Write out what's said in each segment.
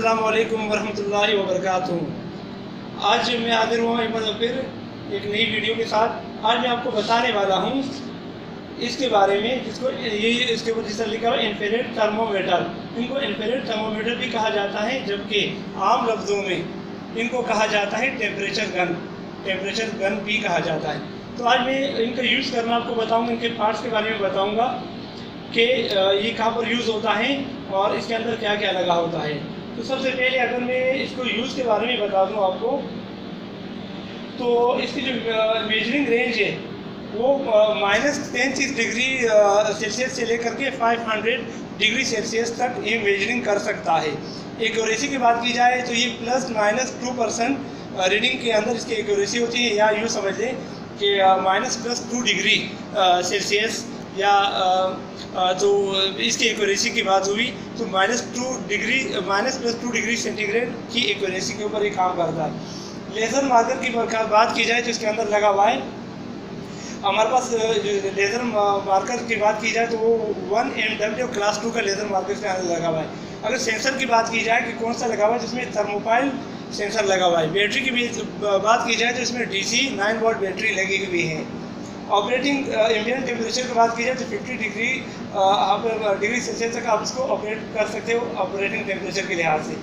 अस्सलाम वालेकुम वरहमतुल्लाहि वबरकातुहू। आज मैं हाजिर हुआ एक बार फिर एक नई वीडियो के साथ। आज मैं आपको बताने वाला हूँ इसके बारे में जिसको ये इसके ऊपर जिसका लिखा हुआ इंफ्रारेड थर्मोमीटर। इनको इंफ्रारेड थर्मोमीटर भी कहा जाता है, जबकि आम लफ्ज़ों में इनको कहा जाता है टेम्परेचर गन भी कहा जाता है। तो आज मैं इनका यूज़ करना आपको बताऊँगा, इनके पार्ट्स के बारे में बताऊँगा कि ये कहाँ पर यूज़ होता है और इसके अंदर क्या क्या लगा होता है। तो सबसे पहले अगर मैं इसको यूज़ के बारे में बता दूँ आपको, तो इसकी जो मेजरिंग रेंज है वो -10 डिग्री सेल्सियस से लेकर के 500 डिग्री सेल्सियस तक ये मेजरिंग कर सकता है। एक्यूरेसी की बात की जाए तो ये ±2% रीडिंग के अंदर इसकी एक्यूरेसी होती है, या यूँ समझ लें कि -+2 डिग्री सेल्सियस या तो इसकी एक्यूरेसी की बात हुई तो -+2 डिग्री सेंटीग्रेड की एक्यूरेसी के ऊपर ये काम करता है। लेज़र मार्कर की बात की जाए तो इसके अंदर लगा हुआ है हमारे पास। लेज़र मार्कर की बात की जाए तो वो 1MW क्लास 2 का लेज़र मार्कर इसके अंदर लगा हुआ है। अगर सेंसर की बात की जाए कि कौन सा लगा हुआ है, जिसमें थर्मोपाइल सेंसर लगा हुआ है। बैटरी की भी बात की जाए तो इसमें DC 9 वोल्ट बैटरी लगी हुई है। ऑपरेटिंग एम्बिएंट टेम्परेचर की बात की जाए तो 50 डिग्री सेल्सियस तक आप इसको ऑपरेट कर सकते हो ऑपरेटिंग टेम्परेचर के लिहाज से।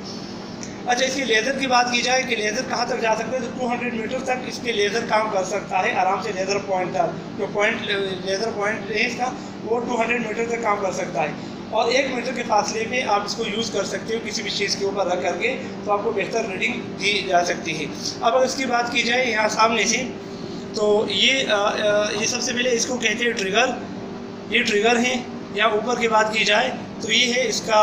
अच्छा, इसकी लेज़र की बात की जाए कि लेज़र कहाँ तक जा सकता है, तो 200 मीटर तक इसके लेज़र काम कर सकता है आराम से। लेज़र पॉइंटर जो लेज़र पॉइंट है इसका वो 200 मीटर तक काम कर सकता है, और 1 मीटर के फासले पे आप इसको यूज़ कर सकते हो किसी भी चीज़ के ऊपर रख करके, तो आपको बेहतर रीडिंग दी जा सकती है। अब अगर इसकी बात की जाए यहाँ सामने से, तो ये सबसे पहले इसको कहते हैं ट्रिगर। ये ट्रिगर है। या ऊपर की बात की जाए तो ये है इसका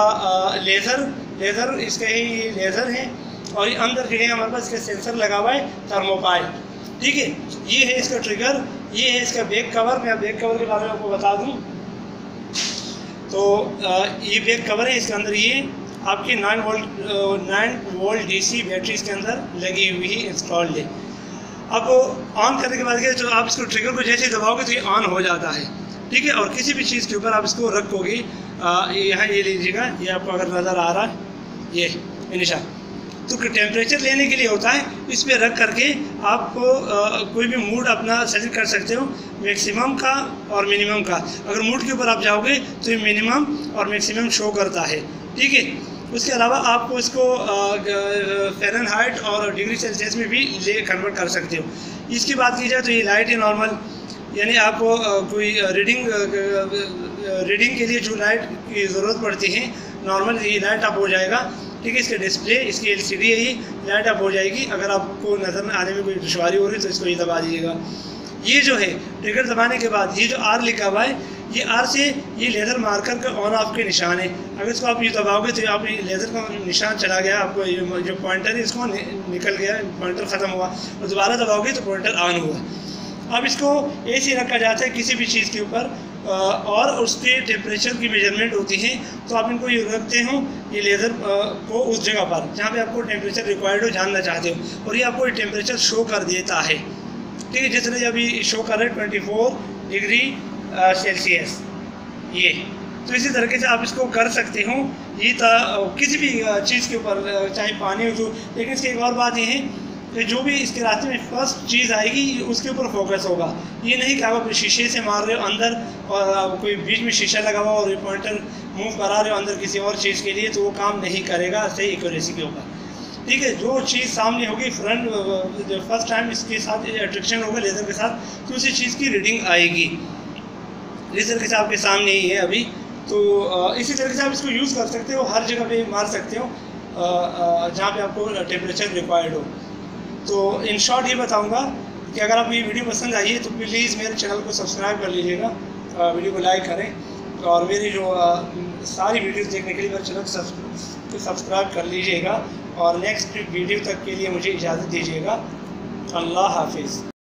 लेज़र इसका ही ये लेज़र है, और ये अंदर जो है हमारे पास इसका सेंसर लगा हुआ है थर्मोपाइल। ठीक है, ये है इसका ट्रिगर। ये है इसका बैक कवर। मैं बैक कवर के बारे में आपको बता दूं तो ये बैक कवर है। इसके अंदर ये आपकी 9 वोल्ट DC बैटरी इसके अंदर लगी हुई है, इंस्टॉल्ड है। अब ऑन करने के बाद क्या, तो आप इसको ट्रिगर को जैसे दबाओगे तो ये ऑन हो जाता है। ठीक है, और किसी भी चीज़ के ऊपर आप इसको रखोगे, यहाँ ये लीजिएगा, ये आपको अगर नज़र आ रहा है ये निशान, तो टेम्परेचर लेने के लिए होता है। इस पर रख करके आप कोई भी मूड अपना सेलेक्ट कर सकते हो, मैक्सिमम का और मिनिमम का। अगर मूड के ऊपर आप जाओगे तो ये मिनिमम और मैक्सिमम शो करता है। ठीक है, उसके अलावा आपको इसको फ़ारेनहाइट और डिग्री सेल्सियस में भी कन्वर्ट कर सकते हो। इसकी बात की जाए तो ये लाइट है नॉर्मल, यानी आपको कोई रीडिंग के लिए जो लाइट की ज़रूरत पड़ती है नॉर्मल, ये लाइट अप हो जाएगा। ठीक है, इसका डिस्प्ले इसकी LCD है, ये लाइट अप हो जाएगी। अगर आपको नज़र आने में कोई दुश्वारी हो रही है तो इसको ये दबा दीजिएगा। ये जो है ट्रिगर दबाने के बाद ये जो R लिखा हुआ है, ये R से ये लेज़र मार्कर का ऑन ऑफ के निशान है। अगर इसको आप ये दबाओगे तो आप लेज़र का निशान चला गया, आपको जो पॉइंटर है इसको निकल गया, पॉइंटर ख़त्म हुआ, और दोबारा दबाओगे तो पॉइंटर ऑन हुआ। अब इसको ऐसे रखा जाता है किसी भी चीज़ के ऊपर, और उसके टेम्परेचर की मेजरमेंट होती है। तो आप इनको ये रखते हो ये लेज़र को उस जगह पर जहाँ पे आपको टेम्परेचर रिक्वायर्ड हो, जानना चाहते हो, और ये आपको टेम्परेचर शो कर देता है। ठीक है, जिस तरह अभी शो कर रहे हैं 24 डिग्री सेल्सियस ये। तो इसी तरीके से आप इसको कर सकते हो। ये किसी भी चीज़ के ऊपर, चाहे पानी हो जो। लेकिन इसकी एक और बात ये है कि जो भी इसके रास्ते में फर्स्ट चीज़ आएगी उसके ऊपर फोकस होगा। ये नहीं कि आप शीशे से मार रहे हो अंदर और कोई बीच में शीशा लगा हुआ और ये पॉइंटर मूव करा रहे हो अंदर किसी और चीज़ के लिए, तो वो काम नहीं करेगा सही एक्यूरेसी के ऊपर। ठीक है, जो चीज़ सामने होगी फ्रंट, जो फर्स्ट टाइम इसके साथ अट्रैक्शन होगा लेज़र के साथ, तो उसी चीज़ की रीडिंग आएगी। लेज़र के साथ आपके सामने ही है अभी। तो इसी तरीके से आप इसको यूज़ कर सकते हो, हर जगह पे मार सकते हो जहाँ पे आपको टेम्परेचर रिक्वायर्ड हो। तो इन शॉर्ट ये बताऊंगा कि अगर आपको ये वीडियो पसंद आई है तो प्लीज़ मेरे चैनल को सब्सक्राइब कर लीजिएगा, वीडियो को लाइक करें, और मेरी जो सारी वीडियोस देखने के लिए मेरे चैनल को सब्सक्राइब कर लीजिएगा, और नेक्स्ट वीडियो तक के लिए मुझे इजाज़त दीजिएगा। अल्लाह हाफिज़।